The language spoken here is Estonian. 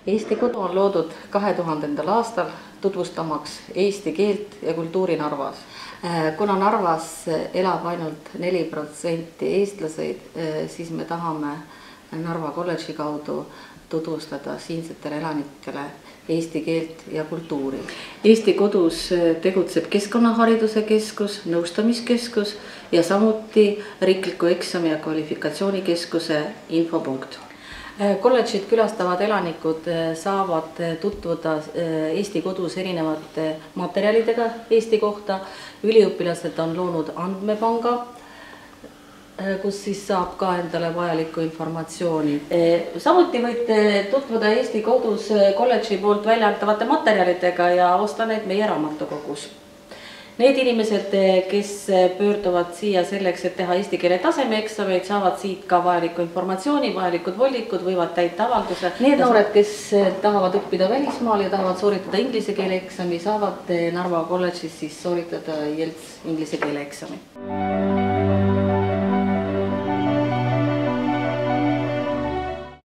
Eesti Kodu on loodud 2000. aastal tutvustamaks eesti keelt ja kultuuri Narvas. Kuna Narvas elab ainult 4% eestlaseid, siis me tahame Narva kolledži kaudu tutvustada siinsetele elanikele eesti keelt ja kultuuri. Eesti Kodus tegutseb Keskkonnahariduse Keskus, Nõustamiskeskus ja samuti Riikliku eksami ja kvalifikatsioonikeskuse infopunkt. Kolledžit külastavad elanikud saavad tutvuda Eesti Kodus erinevate materjalidega Eesti kohta. Üliõpilased on loonud andmepanga, kus siis saab ka endale vajalikku informatsiooni. Samuti võite tutvuda Eesti Kodus kolledži poolt väljaantavate materjalidega ja osta need meie raamatukogus. Need inimesed, kes pöörduvad siia selleks, et teha eesti keele tasemeeksameid, saavad siit ka vajalikku informatsiooni, vajalikud vollikud, võivad täita avalduse. Need noored, kes tahavad õppida välismaal ja tahavad sooritada inglise keele eksami, saavad Narva kolledžis siis sooritada IELTS inglise keele eksami.